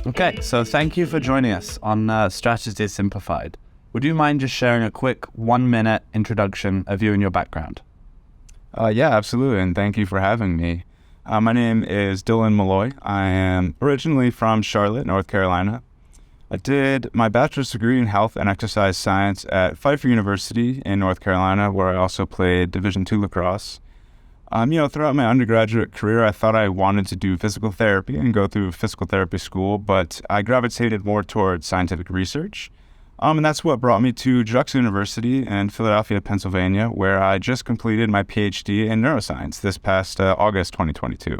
Okay, so thank you for joining us on Strategy Simplified. Would you mind just sharing a quick 1-minute introduction of you and your background? Yeah, absolutely, and thank you for having me. My name is Dillon Malloy. I am originally from Charlotte, North Carolina. I did my bachelor's degree in health and exercise science at Pfeiffer University in North Carolina, where I also played Division II lacrosse. Throughout my undergraduate career, I thought I wanted to do physical therapy and go through physical therapy school, but I gravitated more towards scientific research. And that's what brought me to Drexel University in Philadelphia, Pennsylvania, where I just completed my PhD in neuroscience this past August 2022.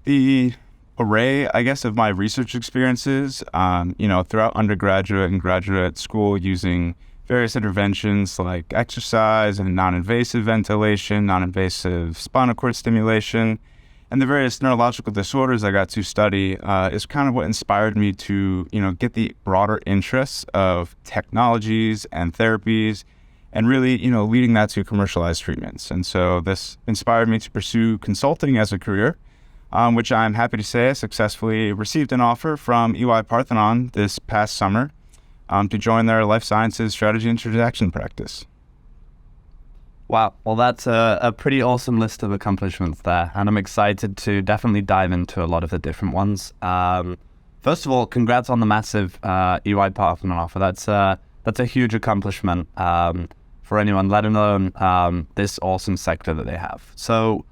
The array, of my research experiences, throughout undergraduate and graduate school using various interventions like exercise and non-invasive ventilation, non-invasive spinal cord stimulation, and the various neurological disorders I got to study is kind of what inspired me to, get the broader interests of technologies and therapies and really, leading that to commercialized treatments. And so this inspired me to pursue consulting as a career, which I'm happy to say I successfully received an offer from EY-Parthenon this past summer to join their life sciences strategy and transaction practice. Wow, well that's a pretty awesome list of accomplishments there, and I'm excited to definitely dive into a lot of the different ones. First of all, congrats on the massive EY-Parthenon offer. That's a huge accomplishment for anyone, let alone this awesome sector that they have. So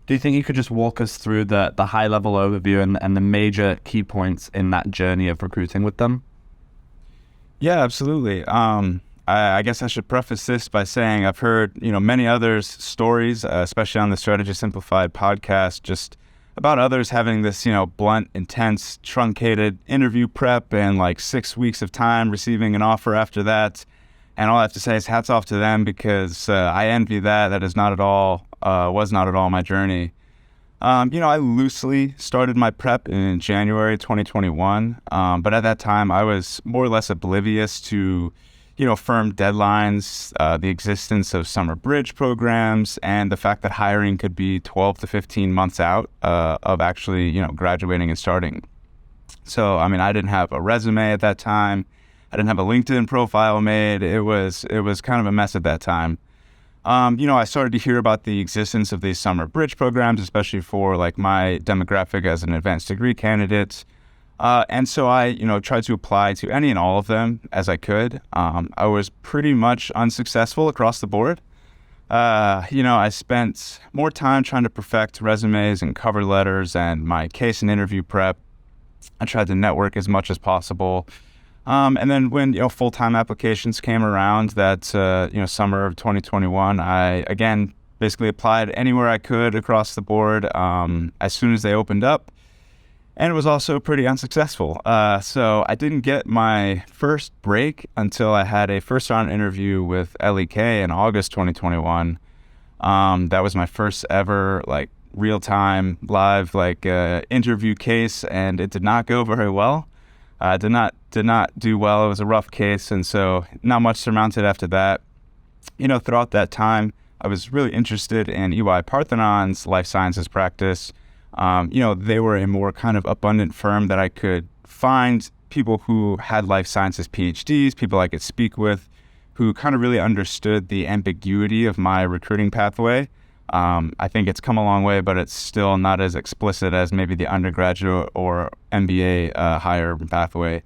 do you think you could just walk us through the high-level overview and the major key points in that journey of recruiting with them? Yeah, absolutely. I guess I should preface this by saying I've heard, many others' stories, especially on the Strategy Simplified podcast, just about others having this, blunt, intense, truncated interview prep and like 6 weeks of time receiving an offer after that. And all I have to say is hats off to them because I envy that. That is not at all, was not at all my journey. I loosely started my prep in January 2021, but at that time I was more or less oblivious to firm deadlines, the existence of summer bridge programs, and the fact that hiring could be 12 to 15 months out of actually, graduating and starting. So, I didn't have a resume at that time. I didn't have a LinkedIn profile made. It was kind of a mess at that time. I started to hear about the existence of these summer bridge programs, especially for like my demographic as an advanced degree candidate. And so I, tried to apply to any and all of them as I could. I was pretty much unsuccessful across the board. I spent more time trying to perfect resumes and cover letters and my case and interview prep. I tried to network as much as possible. And then when, full-time applications came around that, summer of 2021, I, again, basically applied anywhere I could across the board as soon as they opened up. And it was also pretty unsuccessful. So I didn't get my first break until I had a first-round interview with LEK in August 2021. That was my first ever, real-time, live, interview case, and it did not go very well. Did not do well. It was a rough case, and so not much surmounted after that. Throughout that time, I was really interested in EY-Parthenon's life sciences practice. They were a more kind of abundant firm that I could find people who had life sciences PhDs, people I could speak with, who kind of really understood the ambiguity of my recruiting pathway. I think it's come a long way, but it's still not as explicit as maybe the undergraduate or MBA higher pathway.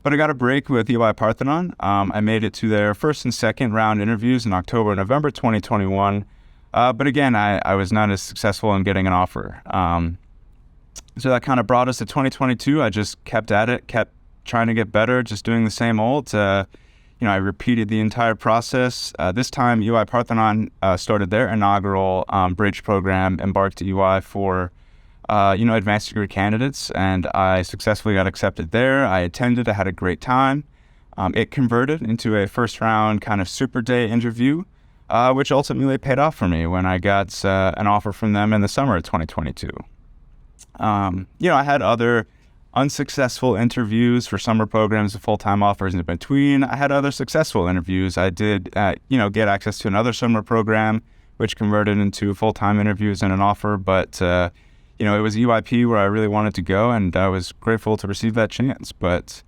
But I got a break with EY-Parthenon. I made it to their first and second round interviews in October and November 2021. But again, I was not as successful in getting an offer. So that kind of brought us to 2022. I just kept at it, kept trying to get better, just doing the same old. I repeated the entire process. This time, EY-Parthenon started their inaugural bridge program, Embarked EY, for advanced degree candidates, and I successfully got accepted there. I attended. I had a great time. It converted into a first round kind of super day interview, which ultimately paid off for me when I got an offer from them in the summer of 2022. I had other unsuccessful interviews for summer programs and full-time offers in between. I had other successful interviews. I did, get access to another summer program, which converted into full-time interviews and an offer. But, it was EYP where I really wanted to go, and I was grateful to receive that chance. But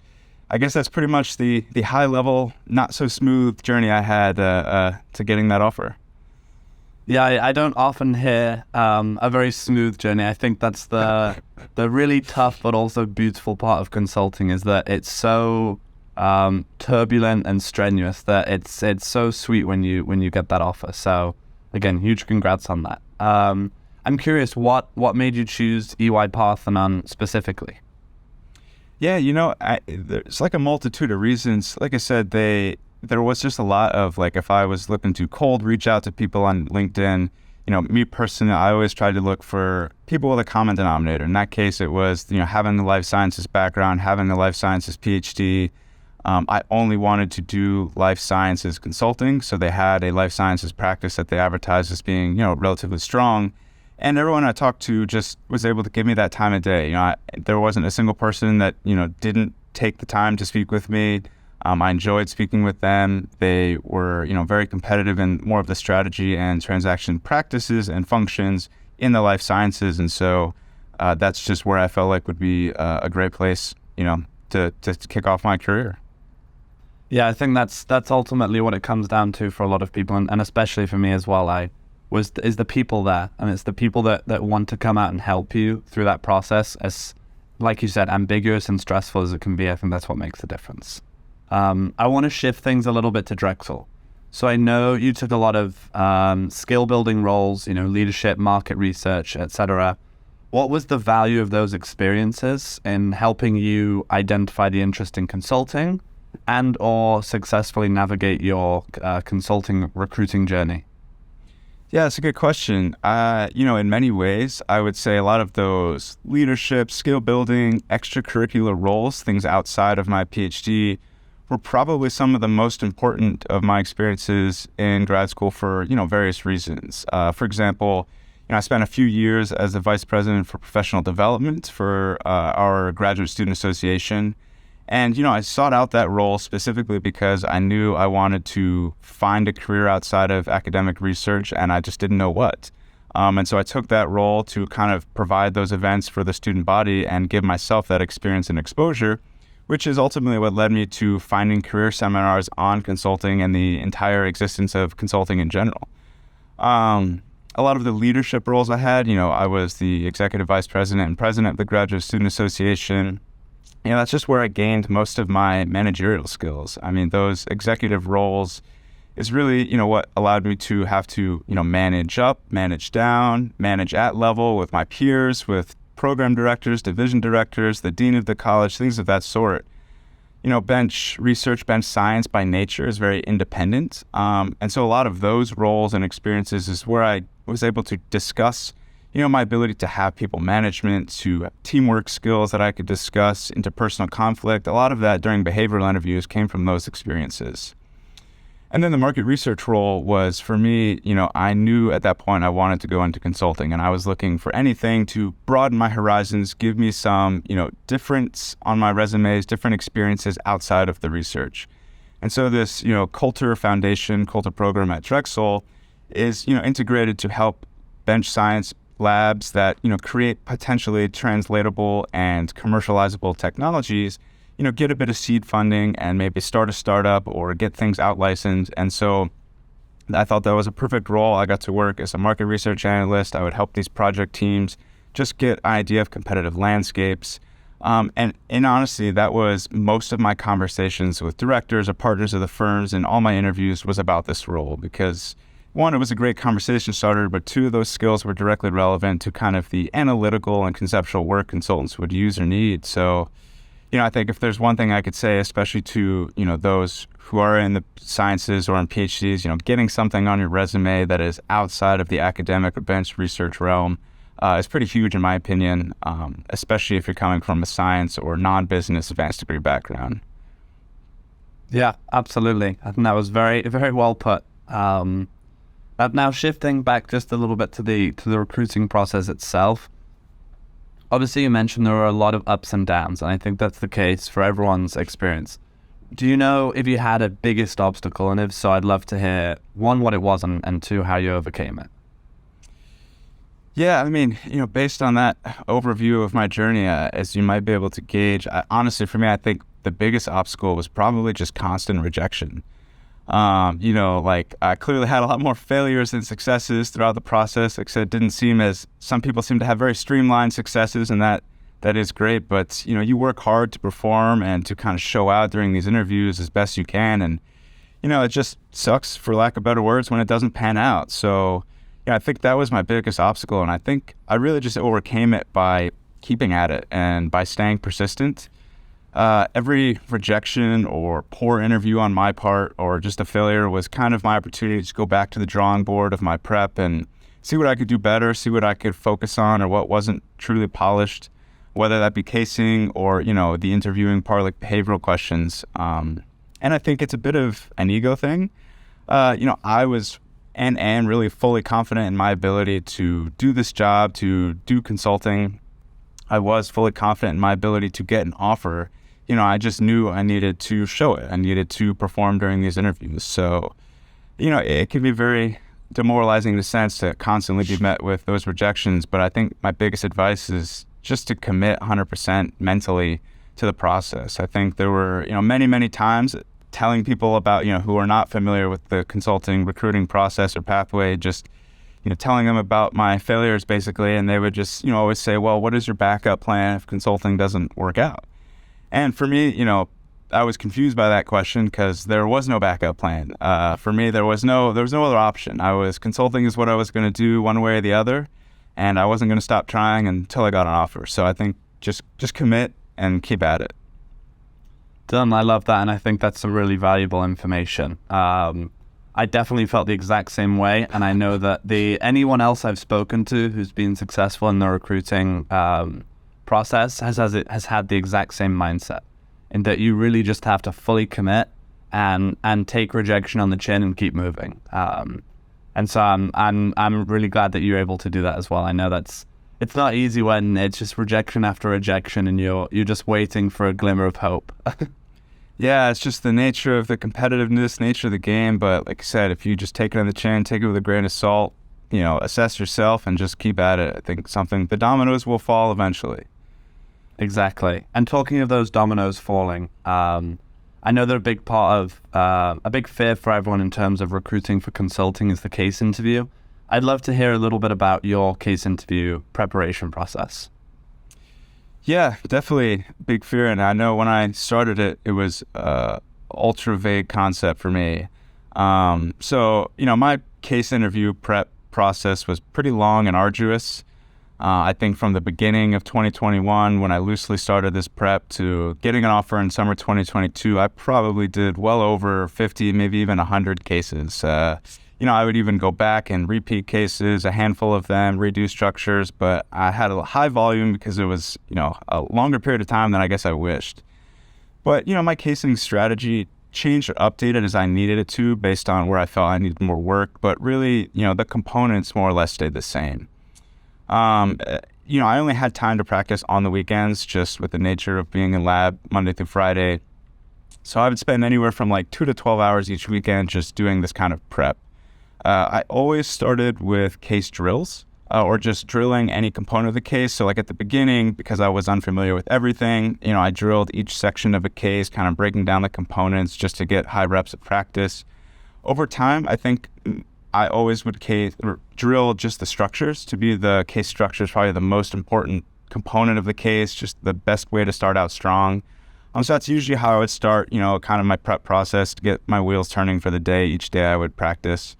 I guess that's pretty much the high level, not so smooth journey I had to getting that offer. Yeah, I don't often hear a very smooth journey. I think that's the really tough but also beautiful part of consulting, is that it's so turbulent and strenuous that it's so sweet when you get that offer. So again, huge congrats on that. I'm curious, what made you choose EY-Parthenon specifically? Yeah, there's like a multitude of reasons. Like I said, there was just a lot of, like, if I was looking to cold reach out to people on LinkedIn, me personally, I always tried to look for people with a common denominator. In that case, it was, having the life sciences background, having the life sciences PhD. I only wanted to do life sciences consulting, so they had a life sciences practice that they advertised as being, relatively strong. And everyone I talked to just was able to give me that time of day. There wasn't a single person that, didn't take the time to speak with me. I enjoyed speaking with them. They were, very competitive in more of the strategy and transaction practices and functions in the life sciences. And so that's just where I felt like would be a great place, to kick off my career. Yeah, I think that's ultimately what it comes down to for a lot of people, and especially for me as well. Is the people there, and it's the people that want to come out and help you through that process. As, like you said, ambiguous and stressful as it can be, I think that's what makes the difference. I want to shift things a little bit to Drexel. So I know you took a lot of skill building roles, leadership, market research, etc. What was the value of those experiences in helping you identify the interest in consulting and or successfully navigate your consulting recruiting journey? Yeah, it's a good question. In many ways, I would say a lot of those leadership, skill building, extracurricular roles, things outside of my PhD, were probably some of the most important of my experiences in grad school for, various reasons. For example, I spent a few years as the vice president for professional development for our graduate student association. And, I sought out that role specifically because I knew I wanted to find a career outside of academic research, and I just didn't know what. And so I took that role to kind of provide those events for the student body and give myself that experience and exposure, which is ultimately what led me to finding career seminars on consulting and the entire existence of consulting in general. A lot of the leadership roles I had, I was the executive vice president and president of the Graduate Student Association. That's just where I gained most of my managerial skills. I mean, those executive roles is really, what allowed me to have to, manage up, manage down, manage at level with my peers, with program directors, division directors, the dean of the college, things of that sort. Bench research, bench science by nature is very independent. And so a lot of those roles and experiences is where I was able to discuss my ability to have people management, to teamwork skills that I could discuss, interpersonal conflict. A lot of that during behavioral interviews came from those experiences. And then the market research role was, for me, I knew at that point I wanted to go into consulting, and I was looking for anything to broaden my horizons, give me some, difference on my resumes, different experiences outside of the research. And so this, Coulter Foundation, Coulter program at Drexel is, integrated to help bench science labs that, create potentially translatable and commercializable technologies, get a bit of seed funding and maybe start a startup or get things out licensed. And so I thought that was a perfect role. I got to work as a market research analyst. I would help these project teams just get an idea of competitive landscapes. And honestly, that was most of my conversations with directors or partners of the firms, and all my interviews was about this role because, one, it was a great conversation starter, but two, those skills were directly relevant to kind of the analytical and conceptual work consultants would use or need. So, I think if there's one thing I could say, especially to, those who are in the sciences or in PhDs, getting something on your resume that is outside of the academic or bench research realm is pretty huge in my opinion, especially if you're coming from a science or non-business advanced degree background. Yeah, absolutely. I think that was very, very well put. Now shifting back just a little bit to the recruiting process itself. Obviously, you mentioned there were a lot of ups and downs, and I think that's the case for everyone's experience. Do you know if you had a biggest obstacle, and if so, I'd love to hear, one, what it was, and two, how you overcame it? Yeah, I mean, based on that overview of my journey, as you might be able to gauge, honestly, for me, I think the biggest obstacle was probably just constant rejection. Like I clearly had a lot more failures than successes throughout the process. Like I said, it didn't seem as some people seem to have very streamlined successes, and that is great. But, you work hard to perform and to kind of show out during these interviews as best you can. And, it just sucks, for lack of better words, when it doesn't pan out. So, I think that was my biggest obstacle. And I think I really just overcame it by keeping at it and by staying persistent. Every rejection or poor interview on my part or just a failure was kind of my opportunity to go back to the drawing board of my prep and see what I could do better, see what I could focus on or what wasn't truly polished, whether that be casing or, the interviewing part, like behavioral questions. And I think it's a bit of an ego thing. I was and am really fully confident in my ability to do this job, to do consulting. I was fully confident in my ability to get an offer. I just knew I needed to show it. I needed to perform during these interviews. So, it can be very demoralizing in a sense to constantly be met with those rejections. But I think my biggest advice is just to commit 100% mentally to the process. I think there were, many, many times telling people about, who are not familiar with the consulting recruiting process or pathway, just, telling them about my failures basically. And they would just, always say, well, what is your backup plan if consulting doesn't work out? And for me, I was confused by that question because there was no backup plan. For me, there was no other option. Consulting is what I was going to do one way or the other. And I wasn't going to stop trying until I got an offer. So I think just commit and keep at it. Done. I love that, and I think that's some really valuable information. I definitely felt the exact same way, and I know that anyone else I've spoken to who's been successful in the recruiting process has had the exact same mindset, in that you really just have to fully commit and take rejection on the chin and keep moving. And so I'm really glad that you're able to do that as well. I know it's not easy when it's just rejection after rejection, and you're just waiting for a glimmer of hope. Yeah, it's just the nature of the competitiveness, nature of the game. But like I said, if you just take it on the chin, take it with a grain of salt, assess yourself and just keep at it. I think the dominoes will fall eventually. Exactly. And talking of those dominoes falling, I know that a big part of, a big fear for everyone in terms of recruiting for consulting is the case interview. I'd love to hear a little bit about your case interview preparation process. Yeah, definitely big fear. And I know when I started it, it was ultra vague concept for me. So, my case interview prep process was pretty long and arduous. I think from the beginning of 2021, when I loosely started this prep, to getting an offer in summer 2022, I probably did well over 50, maybe even 100 cases. I would even go back and repeat cases, a handful of them, redo structures, but I had a high volume because it was, a longer period of time than I guess I wished. But, my casing strategy changed or updated as I needed it to based on where I felt I needed more work. But really, the components more or less stayed the same. I only had time to practice on the weekends, just with the nature of being in lab Monday through Friday. So I would spend anywhere from like 2 to 12 hours each weekend just doing this kind of prep. I always started with case drills or just drilling any component of the case. So like at the beginning, because I was unfamiliar with everything, I drilled each section of a case, kind of breaking down the components just to get high reps of practice. Over time, I think I always would drill just the structures. To be the case structure is probably the most important component of the case, just the best way to start out strong. So that's usually how I would start, kind of my prep process to get my wheels turning for the day. Each day I would practice.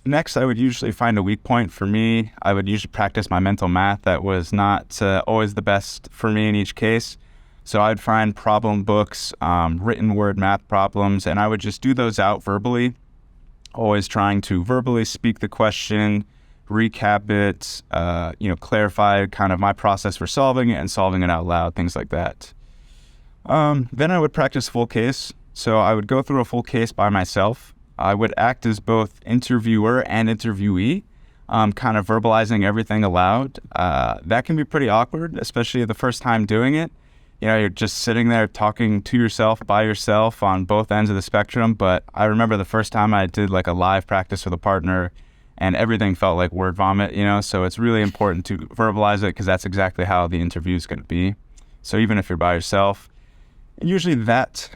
Next, I would usually find a weak point. For me, I would usually practice my mental math. That was not always the best for me in each case. So I'd find problem books, written word math problems, and I would just do those out verbally, always trying to verbally speak the question, recap it, clarify kind of my process for solving it and solving it out loud, things like that. Then I would practice full case. So I would go through a full case by myself. I would act as both interviewer and interviewee, kind of verbalizing everything aloud. That can be pretty awkward, especially the first time doing it. You're just sitting there talking to yourself by yourself on both ends of the spectrum. But I remember the first time I did like a live practice with a partner, and everything felt like word vomit, so it's really important to verbalize it because that's exactly how the interview is going to be. So even if you're by yourself, usually that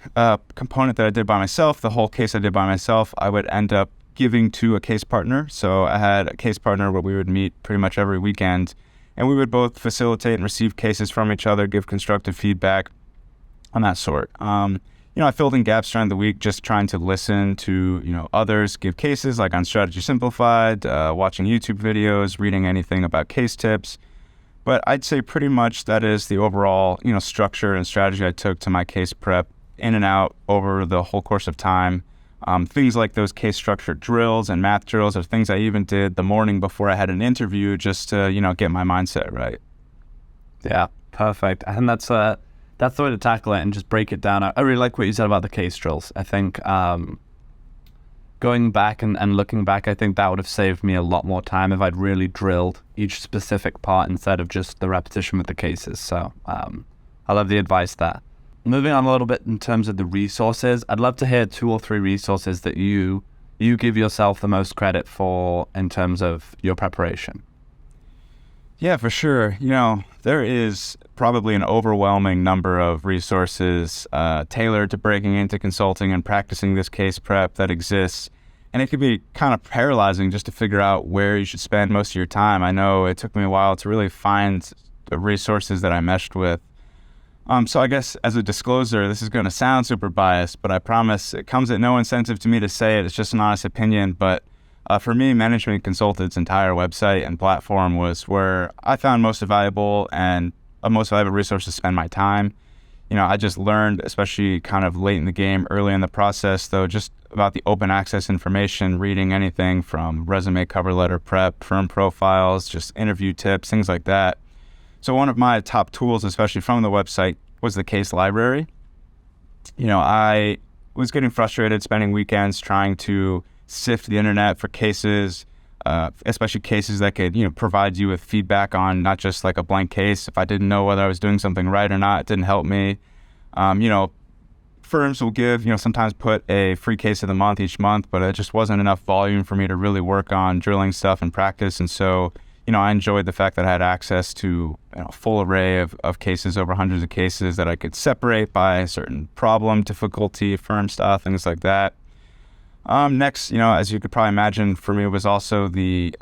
component that I did by myself, the whole case I did by myself, I would end up giving to a case partner. So I had a case partner where we would meet pretty much every weekend, and we would both facilitate and receive cases from each other, give constructive feedback on that sort. I filled in gaps during the week just trying to listen to, others give cases, like on Strategy Simplified, watching YouTube videos, reading anything about case tips. But I'd say pretty much that is the overall, structure and strategy I took to my case prep in and out over the whole course of time. Things like those case structure drills and math drills are things I even did the morning before I had an interview just to, get my mindset right. Yeah, perfect. And that's the way to tackle it and just break it down. I really like what you said about the case drills. I think going back and looking back, I think that would have saved me a lot more time if I'd really drilled each specific part instead of just the repetition with the cases. So I love the advice there. Moving on a little bit in terms of the resources, I'd love to hear 2 or 3 resources that you give yourself the most credit for in terms of your preparation. Yeah, for sure. There is probably an overwhelming number of resources tailored to breaking into consulting and practicing this case prep that exists. And it can be kind of paralyzing just to figure out where you should spend most of your time. I know it took me a while to really find the resources that I meshed with. So I guess as a disclosure, this is going to sound super biased, but I promise it comes at no incentive to me to say it. It's just an honest opinion. But for me, Management Consultant's entire website and platform was where I found most valuable resource to spend my time. I just learned, especially kind of late in the game, early in the process, though, just about the open access information, reading anything from resume, cover letter prep, firm profiles, just interview tips, things like that. So one of my top tools, especially from the website, was the case library. I was getting frustrated spending weekends trying to sift the internet for cases, especially cases that could, provide you with feedback on not just like a blank case. If I didn't know whether I was doing something right or not, it didn't help me. Firms will give, sometimes put a free case of the month each month, but it just wasn't enough volume for me to really work on drilling stuff and practice. And so, I enjoyed the fact that I had access to a full array of cases, over hundreds of cases that I could separate by a certain problem, difficulty, firm style, things like that. Next, as you could probably imagine, for me was also the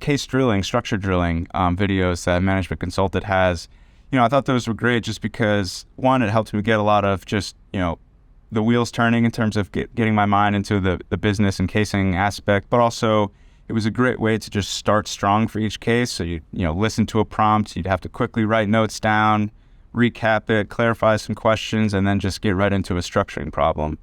case drilling, structure drilling videos that Management Consultant has. I thought those were great just because, one, it helped me get a lot of just, the wheels turning in terms of getting my mind into the business and casing aspect, but also it was a great way to just start strong for each case. So you listen to a prompt, you'd have to quickly write notes down, recap it, clarify some questions, and then just get right into a structuring problem.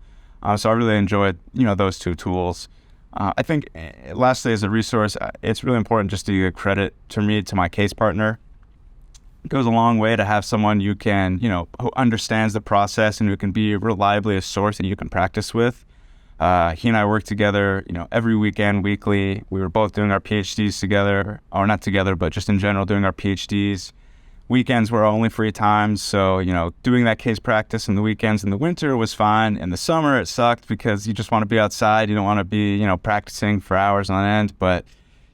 So I really enjoyed, those 2 tools. I think lastly, as a resource, it's really important just to give credit to my case partner. It goes a long way to have someone you can, who understands the process and who can be reliably a source that you can practice with. He and I worked together, every weekend, weekly. We were both doing our PhDs together, or not together, but just in general doing our PhDs. Weekends were our only free times, so, doing that case practice in the weekends in the winter was fine. In the summer, it sucked because you just want to be outside. You don't want to be, practicing for hours on end. But,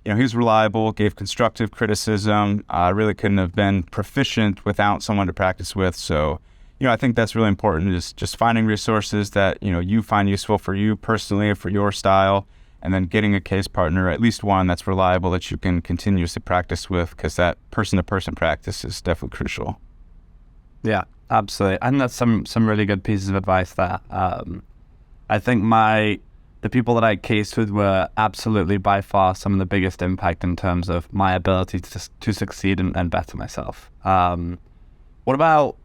he was reliable, gave constructive criticism. I really couldn't have been proficient without someone to practice with. So, I think that's really important, is just finding resources that, you find useful for you personally or for your style, and then getting a case partner, at least one that's reliable that you can continuously practice with, because that person-to-person practice is definitely crucial. Yeah, absolutely. I think that's some really good pieces of advice there. I think the people that I cased with were absolutely by far some of the biggest impact in terms of my ability to succeed and better myself. What about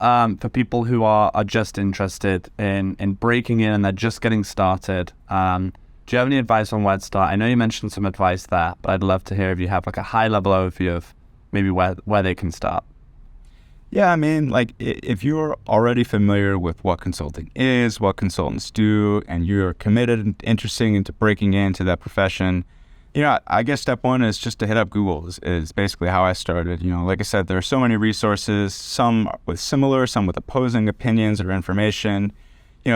for people who are just interested in breaking in and they're just getting started? Do you have any advice on where to start? I know you mentioned some advice there, but I'd love to hear if you have like a high-level overview of maybe where they can start. Yeah, I mean, if you're already familiar with what consulting is, what consultants do, and you're committed and interested into breaking into that profession, I guess step one is just to hit up Google is basically how I started. Like I said, there are so many resources, some with similar, some with opposing opinions or information.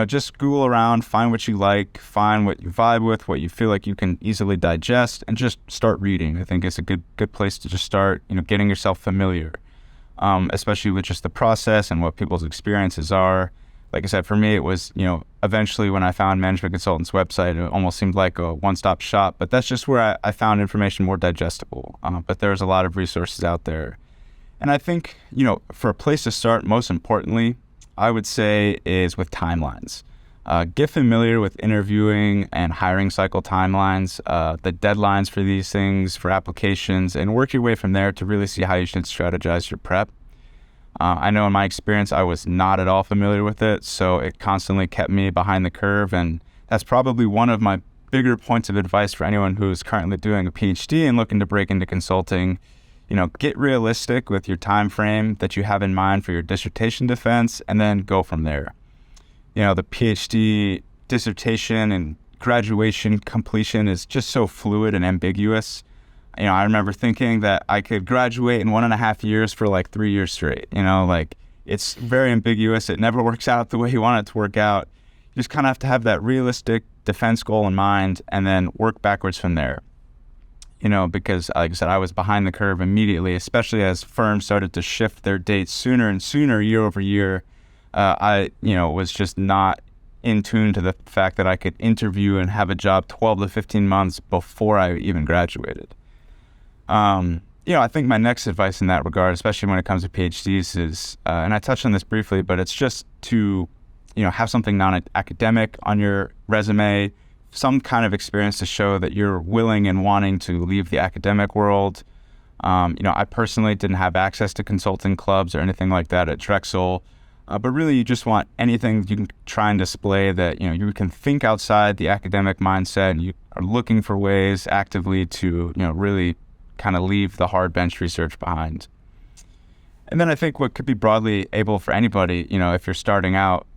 just Google around, find what you like, find what you vibe with, what you feel like you can easily digest, and just start reading. I think it's a good place to just start, getting yourself familiar, especially with just the process and what people's experiences are. Like I said, for me, it was, eventually when I found Management Consultant's website, it almost seemed like a one-stop shop, but that's just where I found information more digestible. But there's a lot of resources out there. And I think, for a place to start, most importantly, I would say is with timelines. Get familiar with interviewing and hiring cycle timelines, the deadlines for these things, for applications, and work your way from there to really see how you should strategize your prep. I know in my experience, I was not at all familiar with it, so it constantly kept me behind the curve, and that's probably one of my bigger points of advice for anyone who's currently doing a PhD and looking to break into consulting. Get realistic with your time frame that you have in mind for your dissertation defense, and then go from there. The PhD dissertation and graduation completion is just so fluid and ambiguous. I remember thinking that I could graduate in 1.5 years for like 3 years straight. It's very ambiguous. It never works out the way you want it to work out. You just kind of have to have that realistic defense goal in mind and then work backwards from there. Because like I said, I was behind the curve immediately, especially as firms started to shift their dates sooner and sooner year over year. I was just not in tune to the fact that I could interview and have a job 12 to 15 months before I even graduated. I think my next advice in that regard, especially when it comes to PhDs, is, and I touched on this briefly, but it's just to, have something non-academic on your resume, some kind of experience to show that you're willing and wanting to leave the academic world. I personally didn't have access to consulting clubs or anything like that at Drexel, but really you just want anything you can try and display that, you can think outside the academic mindset, and you are looking for ways actively to, really kind of leave the hard bench research behind. And then I think what could be broadly able for anybody, if you're starting out,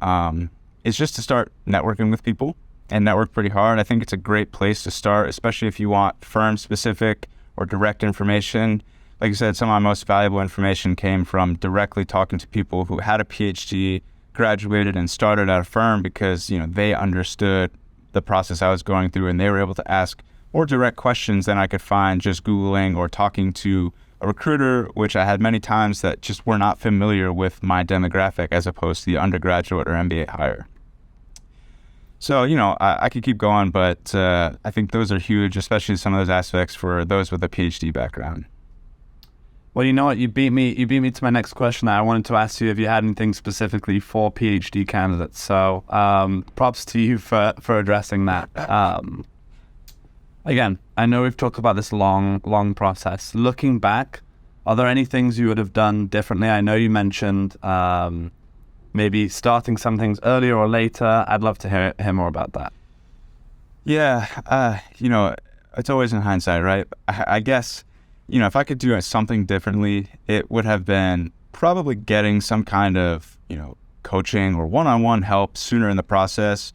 is just to start networking with people and network pretty hard. I think it's a great place to start, especially if you want firm-specific or direct information. Like I said, some of my most valuable information came from directly talking to people who had a PhD, graduated, and started at a firm because, they understood the process I was going through, and they were able to ask more direct questions than I could find just Googling or talking to a recruiter, which I had many times that just were not familiar with my demographic as opposed to the undergraduate or MBA hire. So, I could keep going, but I think those are huge, especially some of those aspects for those with a PhD background. Well, you know what? You beat me to my next question. I wanted to ask you if you had anything specifically for PhD candidates. So props to you for addressing that. Again, I know we've talked about this long process. Looking back, are there any things you would have done differently? I know you mentioned maybe starting some things earlier or later. I'd love to hear more about that. Yeah, it's always in hindsight, right? I guess, if I could do something differently, it would have been probably getting some kind of, coaching or one-on-one help sooner in the process.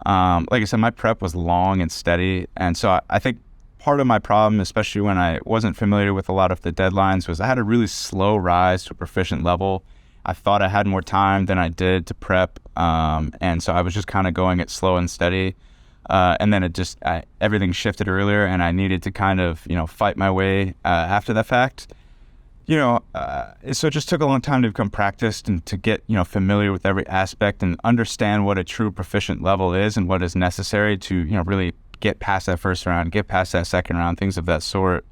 Like I said, my prep was long and steady. And so I think part of my problem, especially when I wasn't familiar with a lot of the deadlines, was I had a really slow rise to a proficient level. I thought I had more time than I did to prep. And so I was just kind of going it slow and steady. And then everything shifted earlier, and I needed to kind of, fight my way after the fact. So it just took a long time to become practiced and to get, familiar with every aspect and understand what a true proficient level is and what is necessary to, really get past that first round, get past that second round, things of that sort.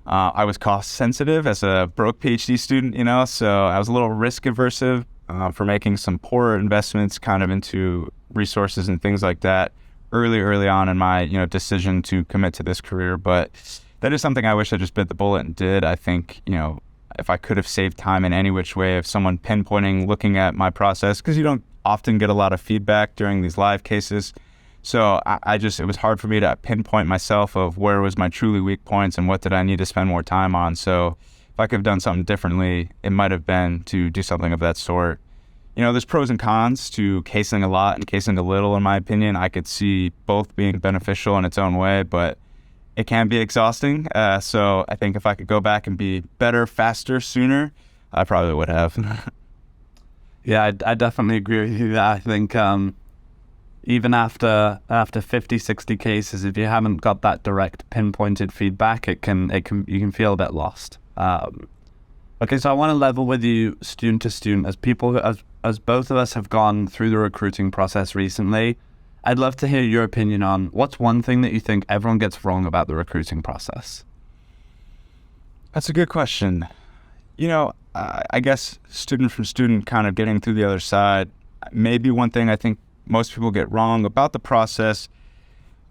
I was cost sensitive as a broke PhD student, so I was a little risk aversive for making some poor investments kind of into resources and things like that early on in my, decision to commit to this career. But that is something I wish I just bit the bullet and did. I think, if I could have saved time in any which way of someone pinpointing, looking at my process, because you don't often get a lot of feedback during these live cases. So it was hard for me to pinpoint myself of where was my truly weak points and what did I need to spend more time on. So if I could have done something differently, it might have been to do something of that sort. There's pros and cons to casing a lot and casing a little, in my opinion. I could see both being beneficial in its own way, but it can be exhausting. So I think if I could go back and be better, faster, sooner, I probably would have. Yeah, I definitely agree with you. I think even after 50, 60 cases, if you haven't got that direct pinpointed feedback, you can feel a bit lost. Okay, so I want to level with you student to student as both of us have gone through the recruiting process recently. I'd love to hear your opinion on what's one thing that you think everyone gets wrong about the recruiting process. That's a good question. I guess student from student kind of getting through the other side, maybe one thing I think most people get wrong about the process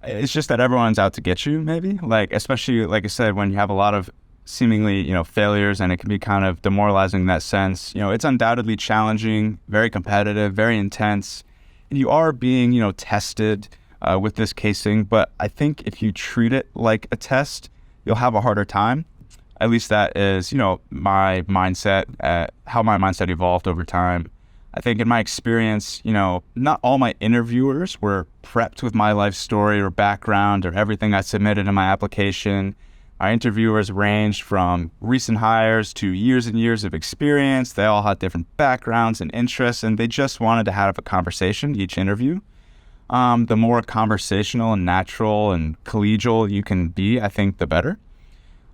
is just that everyone's out to get you, maybe. Like, especially, like I said, when you have a lot of seemingly, failures, and it can be kind of demoralizing in that sense. It's undoubtedly challenging, very competitive, very intense, and you are being, tested with this casing. But I think if you treat it like a test, you'll have a harder time. At least that is, my mindset, how my mindset evolved over time. I think in my experience, not all my interviewers were prepped with my life story or background or everything I submitted in my application. Our interviewers ranged from recent hires to years and years of experience. They all had different backgrounds and interests, and they just wanted to have a conversation each interview. The more conversational and natural and collegial you can be, I think the better.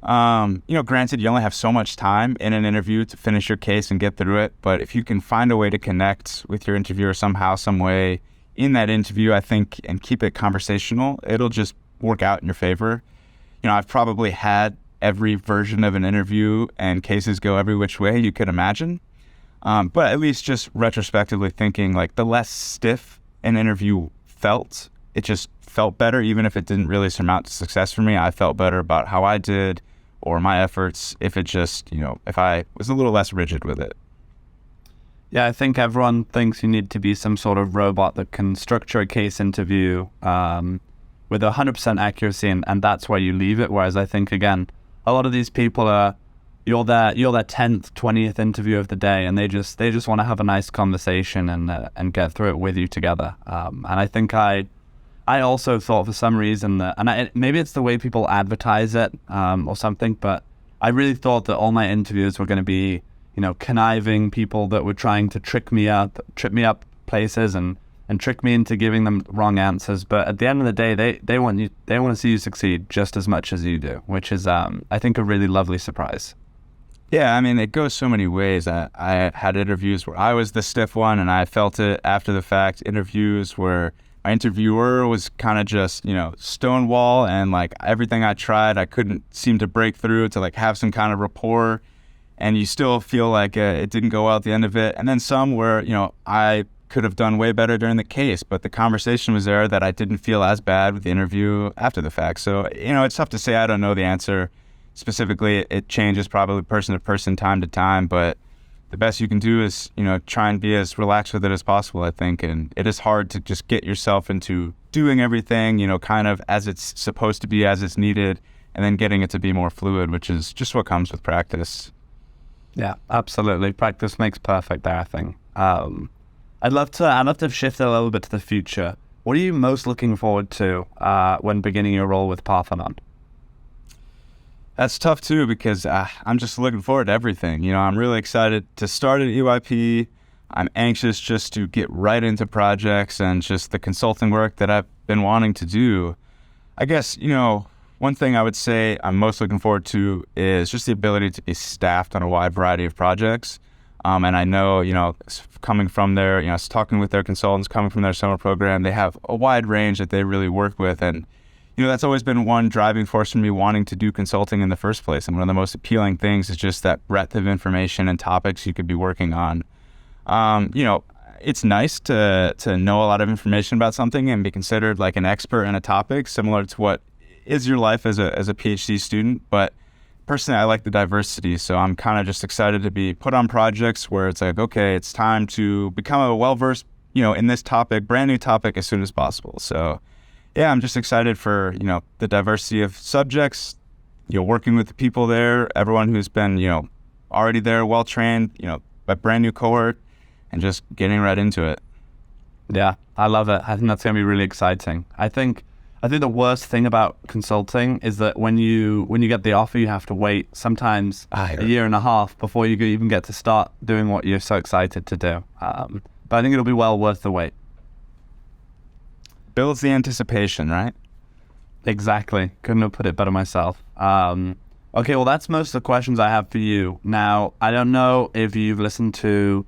Granted, you only have so much time in an interview to finish your case and get through it, but if you can find a way to connect with your interviewer somehow, some way in that interview, I think, and keep it conversational, it'll just work out in your favor. I've probably had every version of an interview and cases go every which way you could imagine. But at least just retrospectively thinking, like, the less stiff an interview felt, it just felt better. Even if it didn't really surmount to success for me, I felt better about how I did or my efforts if it just, if I was a little less rigid with it. Yeah, I think everyone thinks you need to be some sort of robot that can structure a case interview with 100% accuracy, and that's where you leave it. Whereas I think, again, a lot of these people you're their 10th, 20th interview of the day, and they just want to have a nice conversation and get through it with you together. And I think I also thought for some reason that, maybe it's the way people advertise it or something, but I really thought that all my interviews were going to be, conniving people that were trying to trip me up places and trick me into giving them wrong answers. But at the end of the day, they want to see you succeed just as much as you do, which is, I think, a really lovely surprise. Yeah, I mean, it goes so many ways. I had interviews where I was the stiff one and I felt it after the fact. Interviews where my interviewer was kind of just, stonewall, and like everything I tried, I couldn't seem to break through to like have some kind of rapport, and you still feel like it didn't go well at the end of it. And then some where, I could have done way better during the case, but the conversation was there that I didn't feel as bad with the interview after the fact. So, it's tough to say. I don't know the answer specifically. It changes probably person to person, time to time, but the best you can do is, try and be as relaxed with it as possible, I think. And it is hard to just get yourself into doing everything, kind of as it's supposed to be, as it's needed, and then getting it to be more fluid, which is just what comes with practice. Yeah, absolutely. Practice makes perfect there, I think. I'd love to shift a little bit to the future. What are you most looking forward to when beginning your role with Parthenon? That's tough too, because I'm just looking forward to everything. I'm really excited to start at EYP. I'm anxious just to get right into projects and just the consulting work that I've been wanting to do. I guess, one thing I would say I'm most looking forward to is just the ability to be staffed on a wide variety of projects. And I know, coming from their, talking with their consultants, coming from their summer program, they have a wide range that they really work with. And, that's always been one driving force for me wanting to do consulting in the first place. And one of the most appealing things is just that breadth of information and topics you could be working on. It's nice to know a lot of information about something and be considered like an expert in a topic, similar to what is your life as a PhD student. But personally, I like the diversity, so I'm kind of just excited to be put on projects where it's like, okay, it's time to become a well-versed, in this topic, brand new topic as soon as possible. So yeah, I'm just excited for, the diversity of subjects, working with the people there, everyone who's been, already there, well-trained, a brand new cohort, and just getting right into it. Yeah, I love it. I think that's going to be really exciting. I think the worst thing about consulting is that when you get the offer, you have to wait sometimes a year and a half before you even get to start doing what you're so excited to do. But I think it'll be well worth the wait. builds the anticipation, right? Exactly. Couldn't have put it better myself. Okay, well, that's most of the questions I have for you. Now, I don't know if you've listened to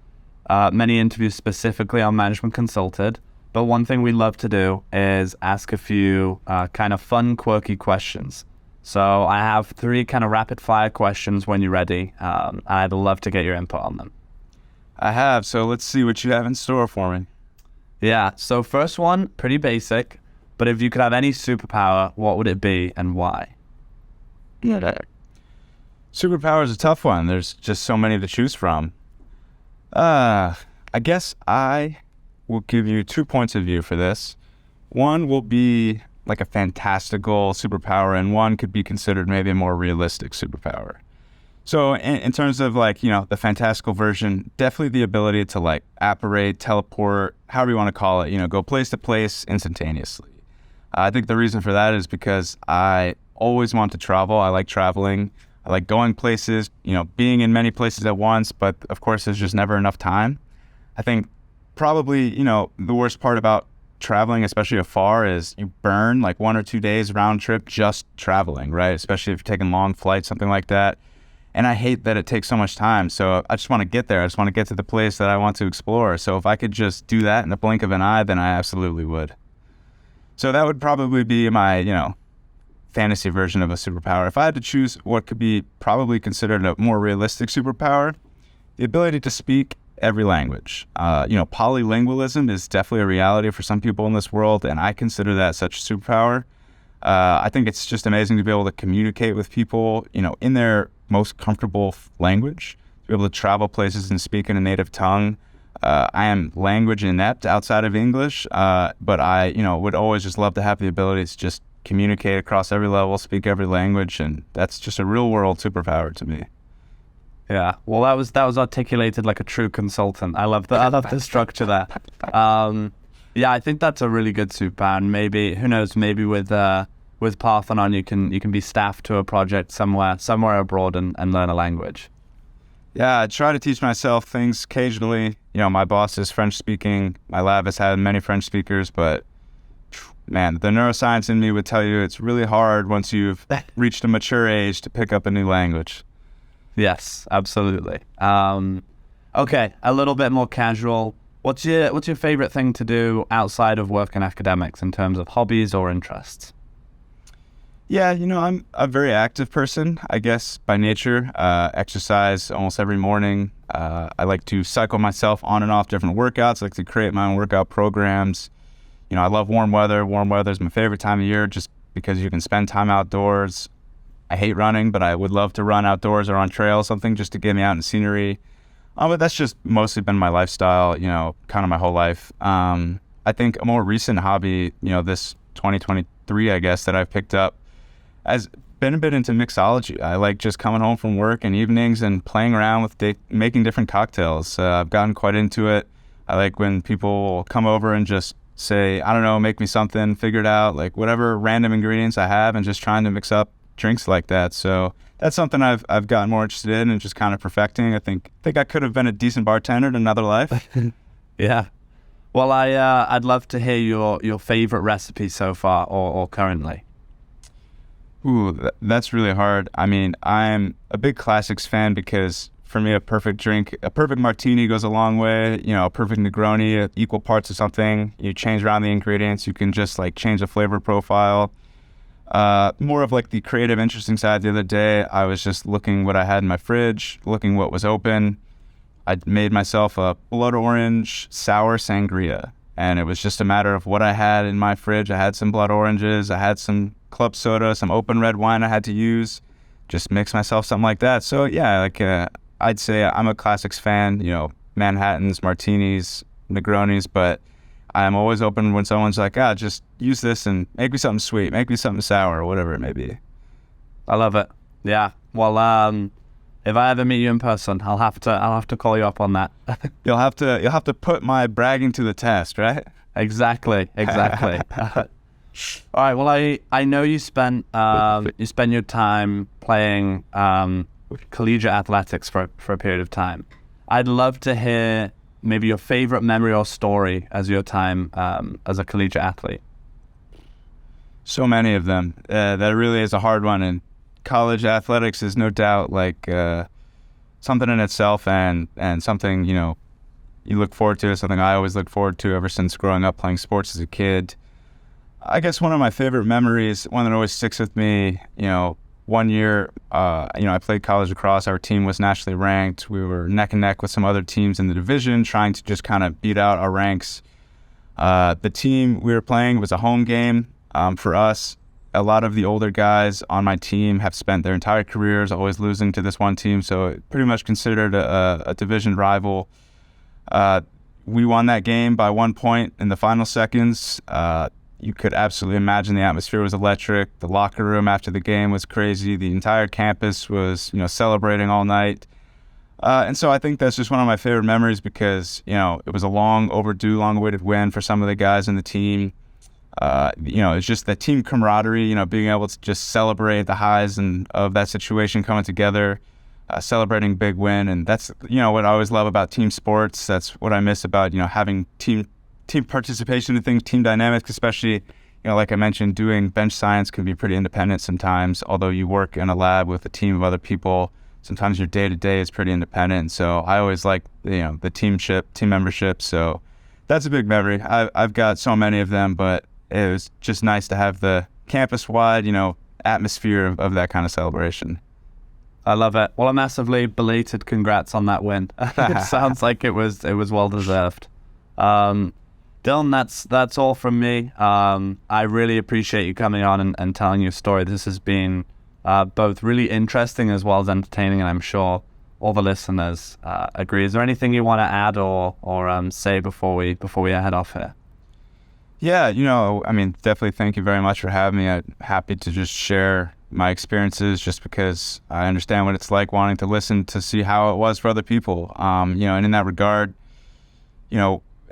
many interviews specifically on Management Consulted, but one thing we love to do is ask a few kind of fun, quirky questions. So I have 3 kind of rapid fire questions when you're ready. I'd love to get your input on them. I have, so let's see what you have in store for me. Yeah, so first one, pretty basic, but if you could have any superpower, what would it be and why? Superpower is a tough one. There's just so many to choose from. I guess I will give you 2 points of view for this. One will be like a fantastical superpower, and one could be considered maybe a more realistic superpower. So in terms of like, the fantastical version, definitely the ability to like apparate, teleport, however you want to call it, go place to place instantaneously. I think the reason for that is because I always want to travel. I like traveling. I like going places, being in many places at once, but of course there's just never enough time. I think probably, the worst part about traveling, especially afar, is you burn like 1 or 2 days round trip just traveling, right? Especially if you're taking long flights, something like that. And I hate that it takes so much time. So I just want to get there. I just want to get to the place that I want to explore. So if I could just do that in the blink of an eye, then I absolutely would. So that would probably be my, fantasy version of a superpower. If I had to choose what could be probably considered a more realistic superpower, the ability to speak every language. Polylingualism is definitely a reality for some people in this world, and I consider that such a superpower. I think it's just amazing to be able to communicate with people, in their most comfortable language, to be able to travel places and speak in a native tongue. I am language inept outside of English, but I, would always just love to have the ability to just communicate across every level, speak every language, and that's just a real world superpower to me. Yeah, well, that was articulated like a true consultant. I love the structure there. Yeah, I think that's a really good superpower, and maybe, who knows, maybe with Parthenon you can be staffed to a project somewhere abroad and learn a language. Yeah, I try to teach myself things occasionally. My boss is French speaking. My lab has had many French speakers, but man, the neuroscience in me would tell you it's really hard once you've reached a mature age to pick up a new language. Yes, absolutely. Okay, a little bit more casual. What's your favorite thing to do outside of work and academics in terms of hobbies or interests? Yeah, I'm a very active person, I guess, by nature. Exercise almost every morning. I like to cycle myself on and off different workouts. I like to create my own workout programs. I love warm weather. Warm weather is my favorite time of year just because you can spend time outdoors. I hate running, but I would love to run outdoors or on trails, something just to get me out in scenery. But that's just mostly been my lifestyle, kind of my whole life. I think a more recent hobby, this 2023, I guess, that I've picked up has been a bit into mixology. I like just coming home from work in evenings and playing around with making different cocktails. I've gotten quite into it. I like when people come over and just say, I don't know, make me something, figure it out, like whatever random ingredients I have, and just trying to mix up drinks like that. So that's something I've gotten more interested in and just kind of perfecting. I think I could have been a decent bartender in another life. Yeah. Well, I'd love to hear your favorite recipe so far or currently. Ooh, that's really hard. I mean, I'm a big classics fan because for me, a perfect martini goes a long way. A perfect Negroni, equal parts of something. You change around the ingredients, you can just like change the flavor profile. More of like the creative, interesting side. The other day, I was just looking what I had in my fridge, looking what was open. I made myself a blood orange sour sangria, and it was just a matter of what I had in my fridge. I had some blood oranges, I had some club soda, some open red wine I had to use. Just mix myself something like that. So yeah, I'd say I'm a classics fan. Manhattans, martinis, Negronis, but I'm always open when someone's like, just use this and make me something sweet, make me something sour, or whatever it may be. I love it. Yeah. Well, if I ever meet you in person, I'll have to call you up on that. You'll have to put my bragging to the test, right? Exactly. All right. Well, I know you spent your time playing collegiate athletics for a period of time. I'd love to hear maybe your favorite memory or story as your time as a collegiate athlete. So many of them. That really is a hard one. And college athletics is no doubt like something in itself, and something, you look forward to. Something I always look forward to ever since growing up playing sports as a kid. I guess one of my favorite memories, one that always sticks with me, one year, I played college lacrosse. Our team was nationally ranked. We were neck and neck with some other teams in the division, trying to just kind of beat out our ranks. The team we were playing was a home game for us. A lot of the older guys on my team have spent their entire careers always losing to this one team, so pretty much considered a division rival. We won that game by 1 point in the final seconds. You could absolutely imagine the atmosphere was electric. The locker room after the game was crazy. The entire campus was, celebrating all night. And so I think that's just one of my favorite memories because, it was a long awaited win for some of the guys in the team. It's just that team camaraderie, being able to just celebrate the highs of that situation coming together, celebrating big win. And that's, what I always love about team sports. That's what I miss about, having team participation in things, team dynamics, especially, like I mentioned, doing bench science can be pretty independent sometimes. Although you work in a lab with a team of other people, sometimes your day-to-day is pretty independent. So I always like, the team membership. So that's a big memory. I've got so many of them, but it was just nice to have the campus-wide, atmosphere of that kind of celebration. I love it. Well, a massively belated congrats on that win. It sounds like it was well deserved. Dillon, that's all from me. I really appreciate you coming on and telling your story. This has been both really interesting as well as entertaining, and I'm sure all the listeners agree. Is there anything you want to add or say before we head off here? Yeah, definitely thank you very much for having me. I'm happy to just share my experiences just because I understand what it's like wanting to listen to see how it was for other people. And in that regard,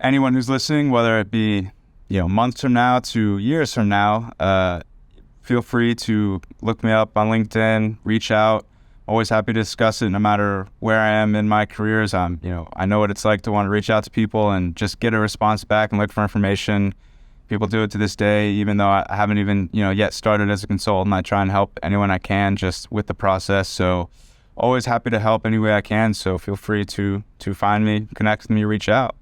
anyone who's listening, whether it be, months from now to years from now, feel free to look me up on LinkedIn, reach out. Always happy to discuss it no matter where I am in my careers. I know what it's like to want to reach out to people and just get a response back and look for information. People do it to this day, even though I haven't even, yet started as a consultant. I try and help anyone I can just with the process. So always happy to help any way I can. So feel free to find me, connect with me, reach out.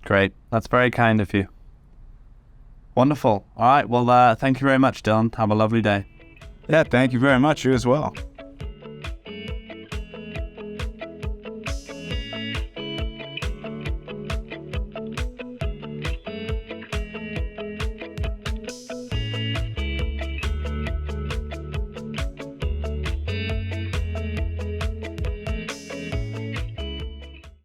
Great. That's very kind of you. Wonderful. All right. Well, thank you very much, Dillon. Have a lovely day. Yeah, thank you very much. You as well.